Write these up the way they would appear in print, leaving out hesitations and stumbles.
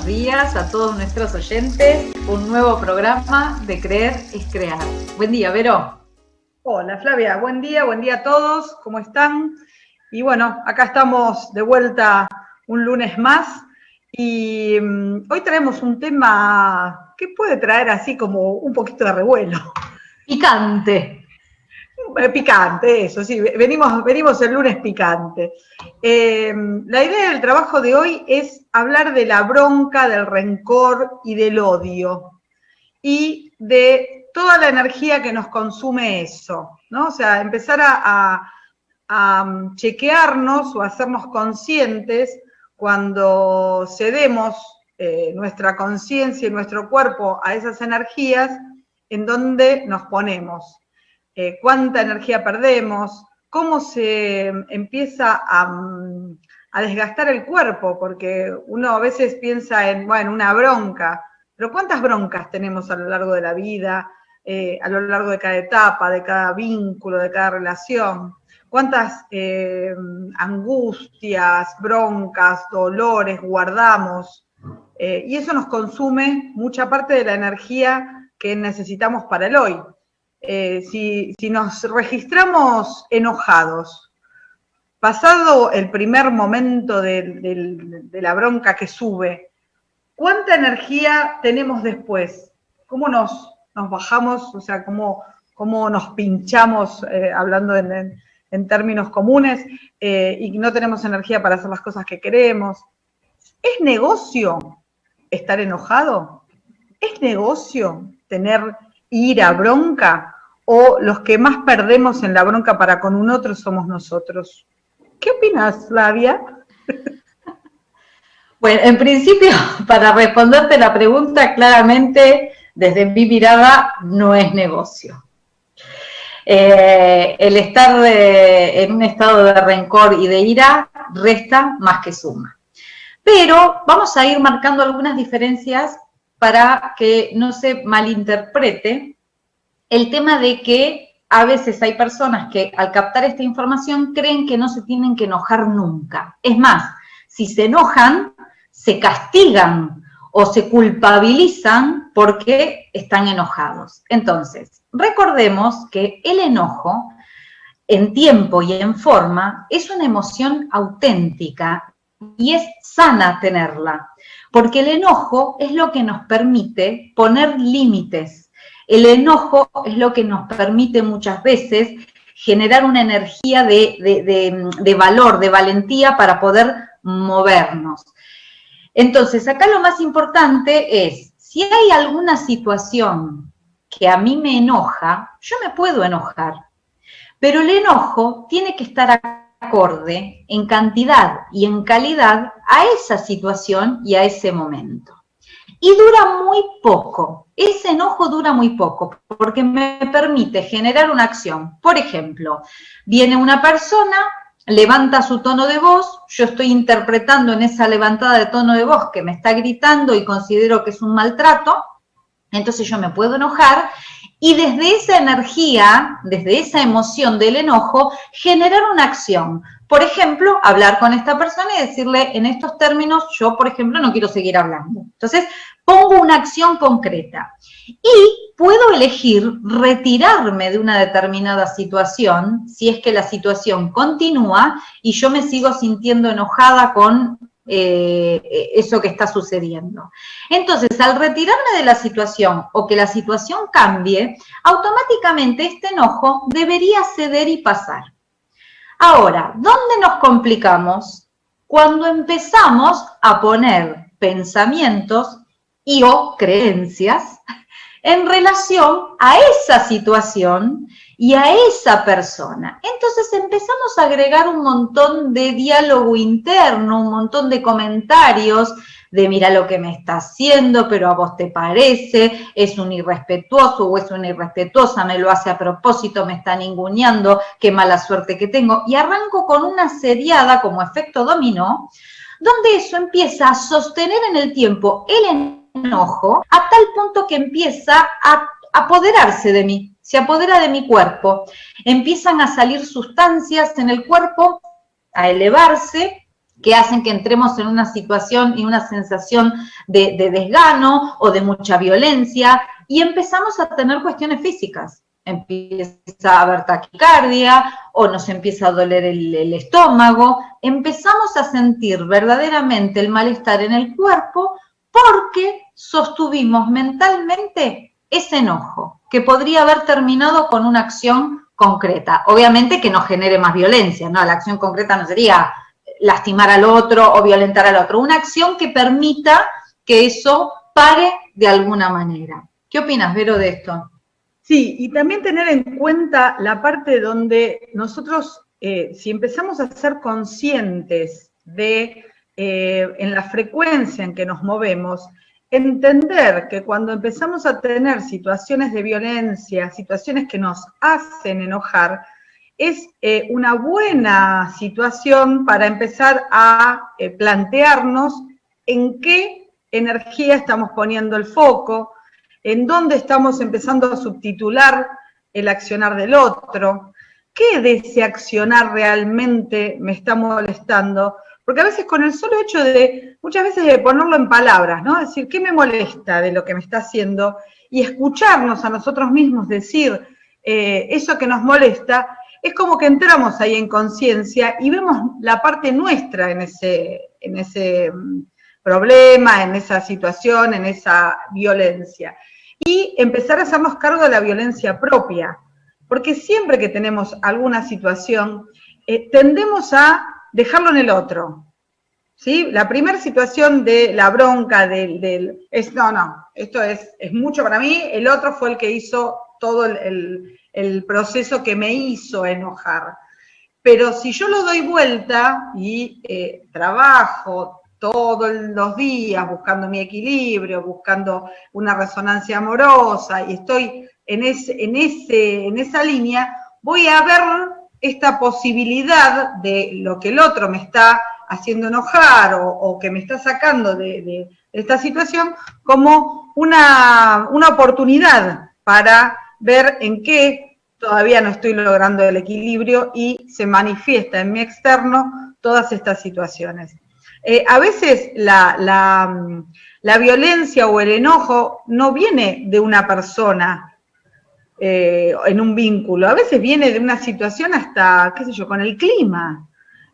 días a todos nuestros oyentes. Un nuevo programa de Creer es Crear. Buen día, Vero. Hola, Flavia. Buen día a todos. ¿Cómo están? Y bueno, acá estamos de vuelta un lunes más. Y hoy traemos un tema que puede traer así como un poquito de revuelo. Picante. Picante, eso, sí. Venimos el lunes picante. La idea del trabajo de hoy es hablar de la bronca, del rencor y del odio. Y de toda la energía que nos consume eso, ¿no? O sea, empezar a chequearnos o a hacernos conscientes cuando cedemos nuestra conciencia y nuestro cuerpo a esas energías, en dónde nos ponemos, cuánta energía perdemos, cómo se empieza a desgastar el cuerpo, porque uno a veces piensa en, bueno, una bronca, pero ¿cuántas broncas tenemos a lo largo de la vida, a lo largo de cada etapa, de cada vínculo, de cada relación? ¿Cuántas angustias, broncas, dolores guardamos? Y eso nos consume mucha parte de la energía que necesitamos para el hoy. Si nos registramos enojados, pasado el primer momento de la bronca que sube, ¿cuánta energía tenemos después? ¿Cómo nos bajamos? O sea, ¿cómo nos pinchamos, hablando en términos comunes, y no tenemos energía para hacer las cosas que queremos? ¿Es negocio estar enojado? ¿Es negocio tener ira, bronca? ¿O los que más perdemos en la bronca para con un otro somos nosotros? ¿Qué opinas, Flavia? Bueno, en principio, para responderte la pregunta, claramente, desde mi mirada, no es negocio. El estar en un estado de rencor y de ira resta más que suma. Pero vamos a ir marcando algunas diferencias para que no se malinterprete el tema de que a veces hay personas que al captar esta información creen que no se tienen que enojar nunca. Es más, si se enojan, se castigan o se culpabilizan porque están enojados. Entonces, recordemos que el enojo, en tiempo y en forma, es una emoción auténtica y es sana tenerla, porque el enojo es lo que nos permite poner límites. El enojo es lo que nos permite muchas veces generar una energía de valor, de valentía para poder movernos. Entonces, acá lo más importante es, si hay alguna situación que a mí me enoja, yo me puedo enojar, pero el enojo tiene que estar acorde en cantidad y en calidad a esa situación y a ese momento. Y dura muy poco, ese enojo dura muy poco, porque me permite generar una acción. Por ejemplo, viene una persona, levanta su tono de voz, yo estoy interpretando en esa levantada de tono de voz que me está gritando y considero que es un maltrato, entonces yo me puedo enojar y desde esa energía, desde esa emoción del enojo, generar una acción. Por ejemplo, hablar con esta persona y decirle, en estos términos, yo, por ejemplo, no quiero seguir hablando. Entonces, pongo una acción concreta. Y puedo elegir retirarme de una determinada situación, si es que la situación continúa y yo me sigo sintiendo enojada con eso que está sucediendo. Entonces, al retirarme de la situación o que la situación cambie, automáticamente este enojo debería ceder y pasar. Ahora, ¿dónde nos complicamos? Cuando empezamos a poner pensamientos y o creencias en relación a esa situación y a esa persona. Entonces empezamos a agregar un montón de diálogo interno, un montón de comentarios de mira lo que me está haciendo, pero a vos te parece, es un irrespetuoso o es una irrespetuosa, me lo hace a propósito, me está ninguneando, qué mala suerte que tengo. Y arranco con una seriada como efecto dominó, donde eso empieza a sostener en el tiempo el enojo a tal punto que empieza a apoderarse de mí, se apodera de mi cuerpo, empiezan a salir sustancias en el cuerpo, a elevarse, que hacen que entremos en una situación y una sensación de desgano o de mucha violencia, y empezamos a tener cuestiones físicas. Empieza a haber taquicardia, o nos empieza a doler el estómago, empezamos a sentir verdaderamente el malestar en el cuerpo porque sostuvimos mentalmente ese enojo, que podría haber terminado con una acción concreta. Obviamente que no genere más violencia, ¿no? La acción concreta no sería lastimar al otro o violentar al otro, una acción que permita que eso pare de alguna manera. ¿Qué opinas, Vero, de esto? Sí, y también tener en cuenta la parte donde nosotros, si empezamos a ser conscientes de, en la frecuencia en que nos movemos, entender que cuando empezamos a tener situaciones de violencia, situaciones que nos hacen enojar, es una buena situación para empezar a plantearnos en qué energía estamos poniendo el foco, en dónde estamos empezando a subtitular el accionar del otro, qué de ese accionar realmente me está molestando, porque a veces con el solo hecho de, muchas veces de ponerlo en palabras, ¿no? Decir, ¿qué me molesta de lo que me está haciendo? Y escucarnos a nosotros mismos decir eso que nos molesta, es como que entramos ahí en conciencia y vemos la parte nuestra en ese problema, en esa situación, en esa violencia. Y empezar a hacernos cargo de la violencia propia, porque siempre que tenemos alguna situación, tendemos a dejarlo en el otro, ¿sí? La primera situación de la bronca, esto es mucho para mí, el otro fue el que hizo todo el proceso que me hizo enojar. Pero si yo lo doy vuelta y trabajo todos los días buscando mi equilibrio, buscando una resonancia amorosa, y estoy en esa línea, voy a ver esta posibilidad de lo que el otro me está haciendo enojar o que me está sacando de esta situación como una oportunidad para ver en qué todavía no estoy logrando el equilibrio y se manifiesta en mi externo todas estas situaciones. A veces la violencia o el enojo no viene de una persona en un vínculo, a veces viene de una situación hasta, qué sé yo, con el clima.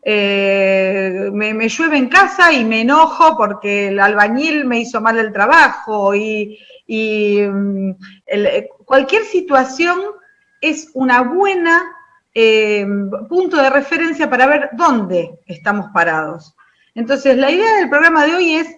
Me llueve en casa y me enojo porque el albañil me hizo mal el trabajo cualquier situación es una buena punto de referencia para ver dónde estamos parados. Entonces, la idea del programa de hoy es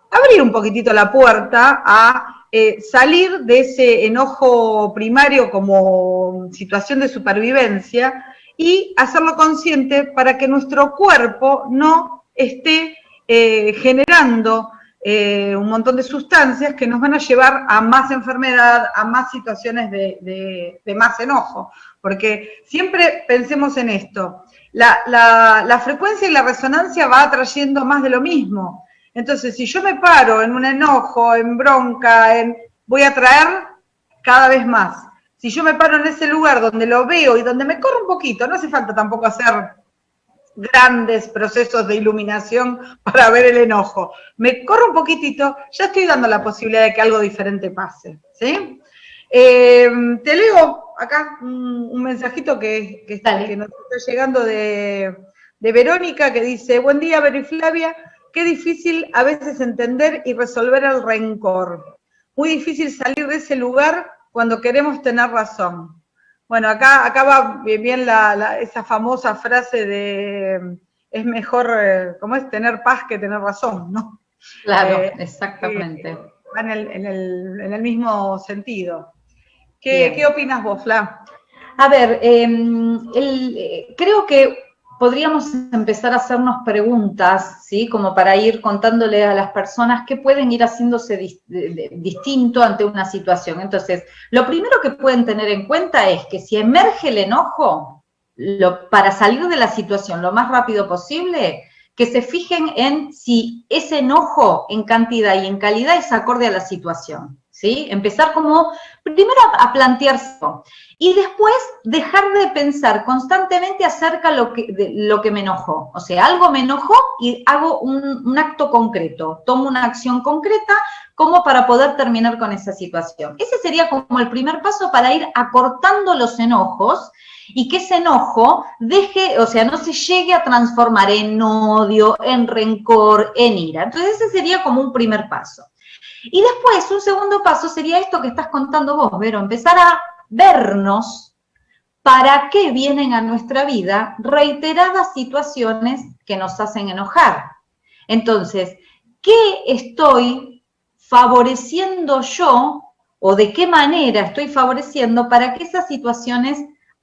abrir un poquitito la puerta a salir de ese enojo primario como situación de supervivencia y hacerlo consciente para que nuestro cuerpo no esté generando un montón de sustancias que nos van a llevar a más enfermedad, a más situaciones de más enojo. Porque siempre pensemos en esto, la frecuencia y la resonancia va atrayendo más de lo mismo. Entonces, si yo me paro en un enojo, en bronca, voy a traer cada vez más. Si yo me paro en ese lugar donde lo veo y donde me corro un poquito, no hace falta tampoco hacer grandes procesos de iluminación para ver el enojo. Me corro un poquitito, ya estoy dando la posibilidad de que algo diferente pase, ¿sí? Te leo acá un mensajito que nos está llegando de Verónica, que dice: buen día, Vero y Flavia, qué difícil a veces entender y resolver el rencor. Muy difícil salir de ese lugar cuando queremos tener razón. Bueno, acá va bien esa famosa frase de es mejor, ¿cómo es? Tener paz que tener razón, ¿no? Claro, exactamente. Va en el mismo sentido. ¿Qué opinas vos, Fla? A ver, creo que podríamos empezar a hacernos preguntas, ¿sí? Como para ir contándole a las personas qué pueden ir haciéndose distinto ante una situación. Entonces, lo primero que pueden tener en cuenta es que si emerge el enojo, para salir de la situación lo más rápido posible, que se fijen en si ese enojo en cantidad y en calidad es acorde a la situación, ¿sí? ¿sí? Empezar como, primero a plantearse, y después dejar de pensar constantemente acerca de lo que me enojó. O sea, algo me enojó y hago un acto concreto, tomo una acción concreta como para poder terminar con esa situación. Ese sería como el primer paso para ir acortando los enojos y que ese enojo deje, o sea, no se llegue a transformar en odio, en rencor, en ira. Entonces ese sería como un primer paso. Y después, un segundo paso sería esto que estás contando vos, Vero, empezar a vernos para qué vienen a nuestra vida reiteradas situaciones que nos hacen enojar. Entonces, ¿qué estoy favoreciendo yo o de qué manera estoy favoreciendo para que esas situaciones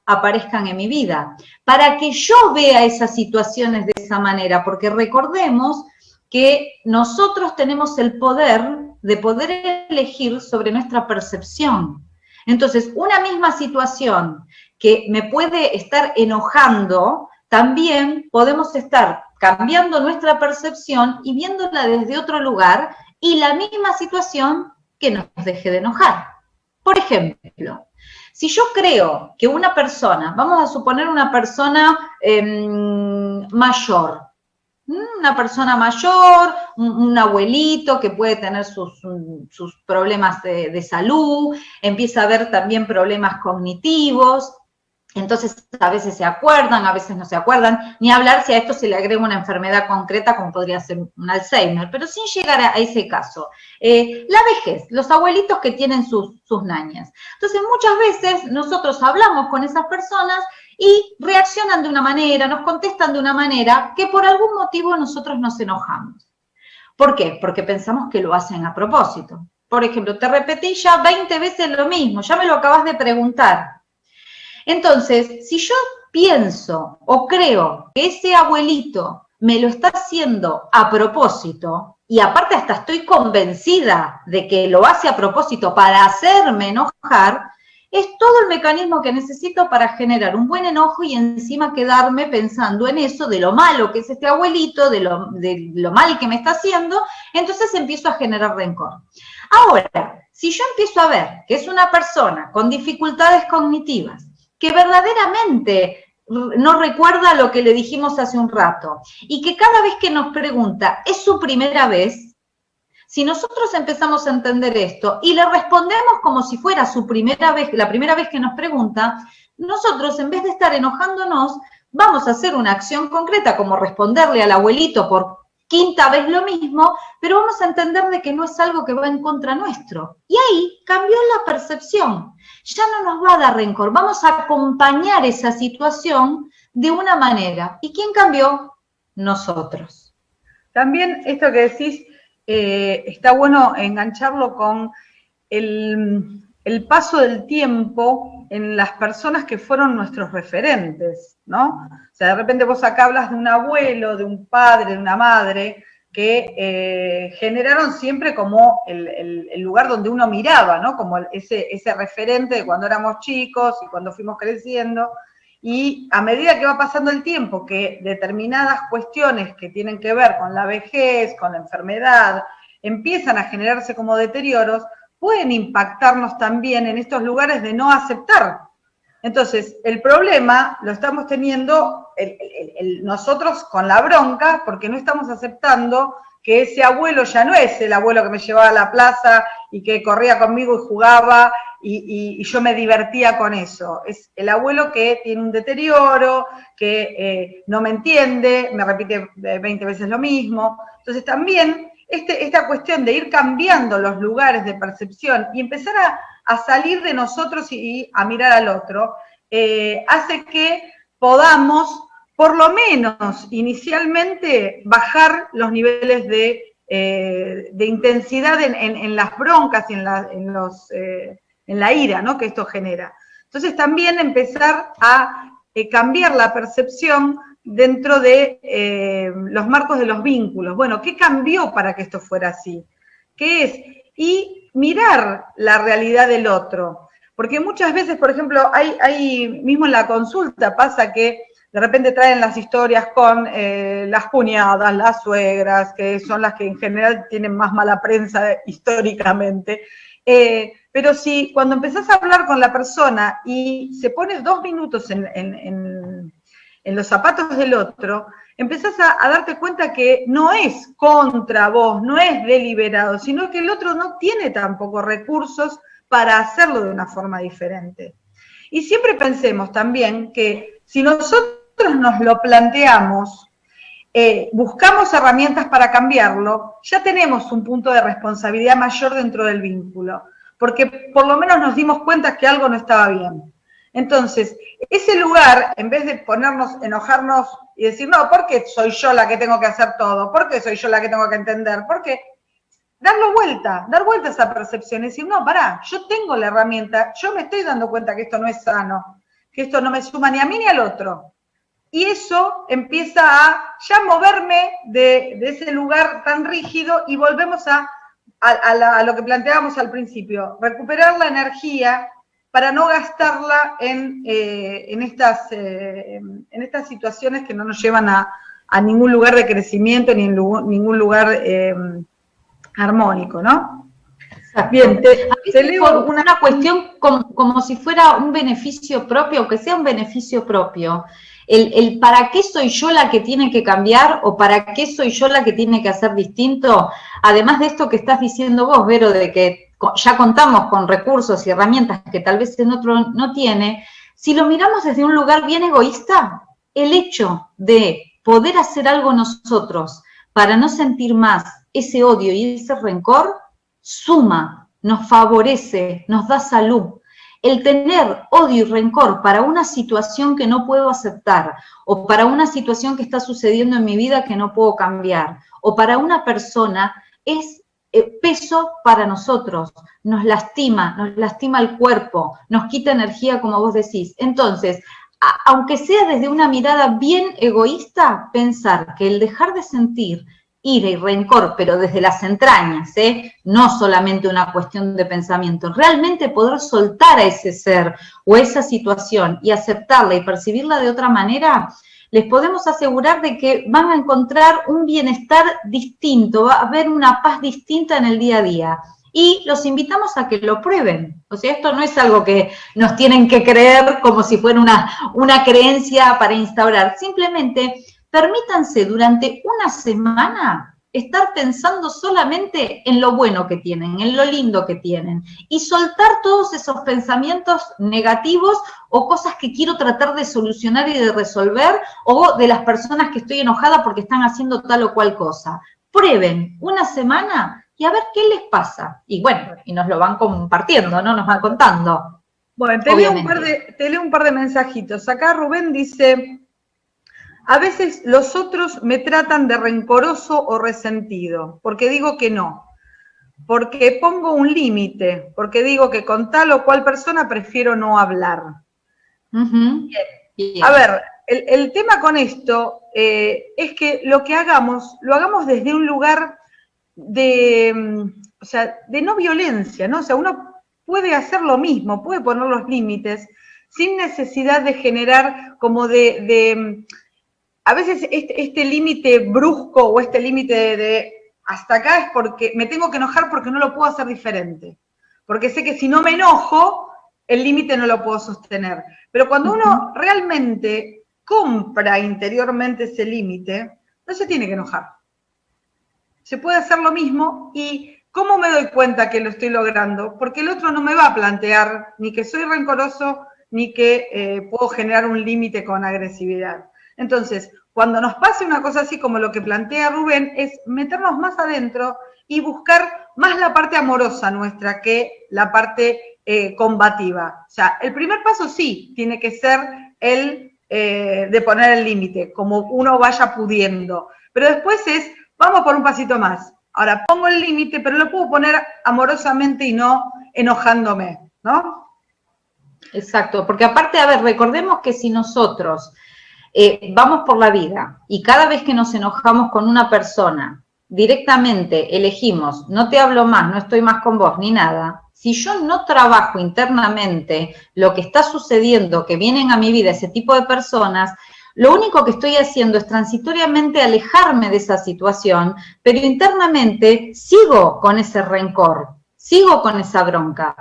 aparezcan en mi vida? Para que yo vea esas situaciones de esa manera, porque recordemos que nosotros tenemos el poder de poder elegir sobre nuestra percepción. Entonces, una misma situación que me puede estar enojando, también podemos estar cambiando nuestra percepción y viéndola desde otro lugar y la misma situación que nos deje de enojar. Por ejemplo, si yo creo que una persona, vamos a suponer una persona mayor, una persona mayor, un abuelito que puede tener sus problemas de salud, empieza a haber también problemas cognitivos, entonces a veces se acuerdan, a veces no se acuerdan, ni hablar si a esto se le agrega una enfermedad concreta como podría ser un Alzheimer, pero sin llegar a ese caso. La vejez, los abuelitos que tienen sus nañas. Entonces muchas veces nosotros hablamos con esas personas y reaccionan de una manera, nos contestan de una manera que por algún motivo nosotros nos enojamos. ¿Por qué? Porque pensamos que lo hacen a propósito. Por ejemplo, te repetí ya 20 veces lo mismo, ya me lo acabas de preguntar. Entonces, si yo pienso o creo que ese abuelito me lo está haciendo a propósito, y aparte hasta estoy convencida de que lo hace a propósito para hacerme enojar, es todo el mecanismo que necesito para generar un buen enojo y encima quedarme pensando en eso, de lo malo que es este abuelito, de lo mal que me está haciendo, entonces empiezo a generar rencor. Ahora, si yo empiezo a ver que es una persona con dificultades cognitivas, que verdaderamente no recuerda lo que le dijimos hace un rato, y que cada vez que nos pregunta, ¿es su primera vez? Si nosotros empezamos a entender esto y le respondemos como si fuera su primera vez, la primera vez que nos pregunta, nosotros en vez de estar enojándonos, vamos a hacer una acción concreta como responderle al abuelito por quinta vez lo mismo, pero vamos a entender de que no es algo que va en contra nuestro. Y ahí cambió la percepción. Ya no nos va a dar rencor, vamos a acompañar esa situación de una manera. ¿Y quién cambió? Nosotros. También esto que decís, está bueno engancharlo con el paso del tiempo en las personas que fueron nuestros referentes, ¿no? O sea, de repente vos acá hablas de un abuelo, de un padre, de una madre, que generaron siempre como el lugar donde uno miraba, ¿no? Como ese referente de cuando éramos chicos y cuando fuimos creciendo. Y a medida que va pasando el tiempo, que determinadas cuestiones que tienen que ver con la vejez, con la enfermedad, empiezan a generarse como deterioros, pueden impactarnos también en estos lugares de no aceptar. Entonces, el problema lo estamos teniendo nosotros con la bronca, porque no estamos aceptando que ese abuelo ya no es el abuelo que me llevaba a la plaza y que corría conmigo y jugaba y yo me divertía con eso. Es el abuelo que tiene un deterioro, que no me entiende, me repite 20 veces lo mismo. Entonces también esta cuestión de ir cambiando los lugares de percepción y empezar a salir de nosotros y a mirar al otro, hace que podamos, por lo menos inicialmente, bajar los niveles de intensidad en las broncas y en la ira, ¿no?, que esto genera. Entonces también empezar a cambiar la percepción dentro de los marcos de los vínculos. Bueno, ¿qué cambió para que esto fuera así? ¿Qué es? Y mirar la realidad del otro. Porque muchas veces, por ejemplo, hay mismo en la consulta pasa que de repente traen las historias con las cuñadas, las suegras, que son las que en general tienen más mala prensa históricamente, Pero si cuando empezás a hablar con la persona y se pone 2 minutos en los zapatos del otro, empezás a darte cuenta que no es contra vos, no es deliberado, sino que el otro no tiene tampoco recursos para hacerlo de una forma diferente. Y siempre pensemos también que si nosotros nos lo planteamos, buscamos herramientas para cambiarlo, ya tenemos un punto de responsabilidad mayor dentro del vínculo, porque por lo menos nos dimos cuenta que algo no estaba bien. Entonces, ese lugar, en vez de ponernos, enojarnos y decir, no, ¿por qué soy yo la que tengo que hacer todo? ¿Por qué soy yo la que tengo que entender? ¿Por qué? Dar vuelta a esa percepción y decir, no, pará, yo tengo la herramienta, yo me estoy dando cuenta que esto no es sano, que esto no me suma ni a mí ni al otro. Y eso empieza a ya moverme de ese lugar tan rígido y volvemos a lo que planteábamos al principio, recuperar la energía para no gastarla en estas situaciones que no nos llevan a ningún lugar de crecimiento ni en ningún lugar armónico, ¿no? Exacto. Bien, te leo una cuestión como si fuera un beneficio propio, aunque sea un beneficio propio. El para qué soy yo la que tiene que cambiar o para qué soy yo la que tiene que hacer distinto, además de esto que estás diciendo vos, Vero, de que ya contamos con recursos y herramientas que tal vez en otro no tiene, si lo miramos desde un lugar bien egoísta, el hecho de poder hacer algo nosotros para no sentir más ese odio y ese rencor, suma, nos favorece, nos da salud. El tener odio y rencor para una situación que no puedo aceptar, o para una situación que está sucediendo en mi vida que no puedo cambiar, o para una persona, es peso para nosotros, nos lastima el cuerpo, nos quita energía, como vos decís. Entonces, aunque sea desde una mirada bien egoísta, pensar que el dejar de sentir ira y rencor, pero desde las entrañas, no solamente una cuestión de pensamiento, realmente poder soltar a ese ser o esa situación y aceptarla y percibirla de otra manera, les podemos asegurar de que van a encontrar un bienestar distinto, va a haber una paz distinta en el día a día. Y los invitamos a que lo prueben. O sea, esto no es algo que nos tienen que creer como si fuera una creencia para instaurar. Simplemente permítanse durante una semana estar pensando solamente en lo bueno que tienen, en lo lindo que tienen, y soltar todos esos pensamientos negativos o cosas que quiero tratar de solucionar y de resolver, o de las personas que estoy enojada porque están haciendo tal o cual cosa. Prueben una semana y a ver qué les pasa. Y bueno, y nos lo van compartiendo, ¿no? Nos van contando. Bueno, te leo un par de mensajitos. Acá Rubén dice: a veces los otros me tratan de rencoroso o resentido, porque digo que no, porque pongo un límite, porque digo que con tal o cual persona prefiero no hablar. Bien. A ver, el tema con esto es que lo que hagamos, lo hagamos desde un lugar de no violencia, ¿no? O sea, uno puede hacer lo mismo, puede poner los límites, sin necesidad de generar como a veces este límite brusco o este límite de hasta acá es porque me tengo que enojar porque no lo puedo hacer diferente. Porque sé que si no me enojo, el límite no lo puedo sostener. Pero cuando uno realmente compra interiormente ese límite, no se tiene que enojar. Se puede hacer lo mismo. ¿Y cómo me doy cuenta que lo estoy logrando? Porque el otro no me va a plantear ni que soy rencoroso, ni que puedo generar un límite con agresividad. Entonces, cuando nos pase una cosa así como lo que plantea Rubén, es meternos más adentro y buscar más la parte amorosa nuestra que la parte combativa. O sea, el primer paso sí tiene que ser el de poner el límite, como uno vaya pudiendo. Pero después vamos por un pasito más. Ahora, pongo el límite, pero lo puedo poner amorosamente y no enojándome, ¿no? Exacto, porque aparte, a ver, recordemos que si nosotros vamos por la vida y cada vez que nos enojamos con una persona, directamente elegimos, no te hablo más, no estoy más con vos, ni nada. Si yo no trabajo internamente lo que está sucediendo, que vienen a mi vida ese tipo de personas, lo único que estoy haciendo es transitoriamente alejarme de esa situación, pero internamente sigo con ese rencor, sigo con esa bronca.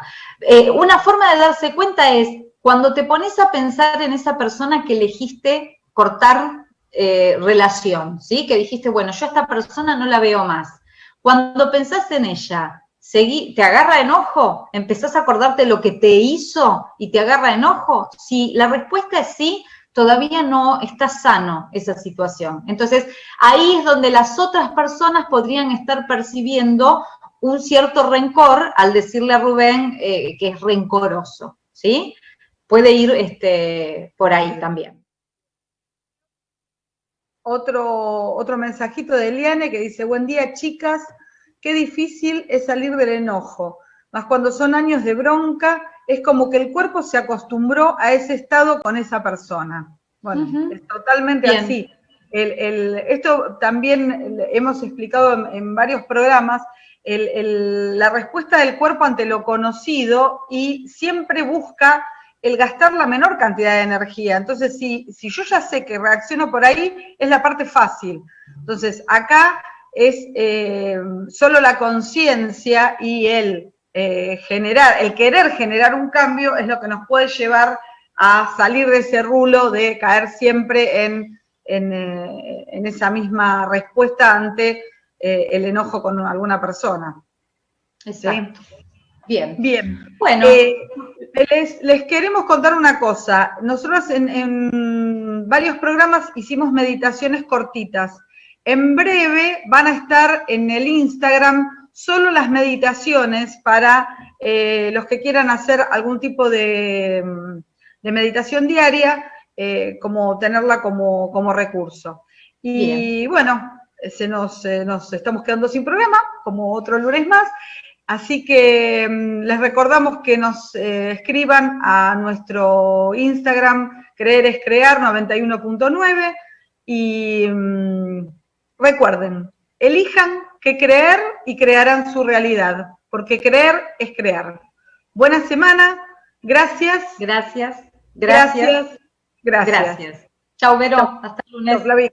Una forma de darse cuenta es cuando te pones a pensar en esa persona que elegiste cortar relación, ¿sí? Que dijiste, bueno, yo a esta persona no la veo más. Cuando pensás en ella, ¿te agarra enojo? ¿Empezás a acordarte lo que te hizo y te agarra enojo? Si la respuesta es sí, todavía no está sano esa situación. Entonces, ahí es donde las otras personas podrían estar percibiendo un cierto rencor al decirle a Rubén que es rencoroso, ¿sí? Puede ir por ahí también. Otro mensajito de Eliane que dice, buen día chicas, qué difícil es salir del enojo, más cuando son años de bronca, es como que el cuerpo se acostumbró a ese estado con esa persona. Bueno, es totalmente bien. Así. Esto también hemos explicado en varios programas, la respuesta del cuerpo ante lo conocido y siempre busca el gastar la menor cantidad de energía. Entonces, si yo ya sé que reacciono por ahí, es la parte fácil. Entonces, acá es solo la conciencia y el querer generar un cambio es lo que nos puede llevar a salir de ese rulo de caer siempre en esa misma respuesta ante el enojo con alguna persona. Exacto. ¿Sí? Bien. Bien. Bueno. Les queremos contar una cosa. Nosotros en varios programas hicimos meditaciones cortitas. En breve van a estar en el Instagram solo las meditaciones para los que quieran hacer algún tipo de meditación diaria, como tenerla como recurso. Y bien. Bueno, nos estamos quedando sin programa, como otro lunes más. Así que les recordamos que nos escriban a nuestro Instagram, Creer es Crear 91.9 y recuerden, elijan qué creer y crearán su realidad, porque creer es crear. Buena semana, gracias. Gracias. Gracias. Gracias. Chau, Vero. Chau. Hasta el lunes. Chau, Flavi.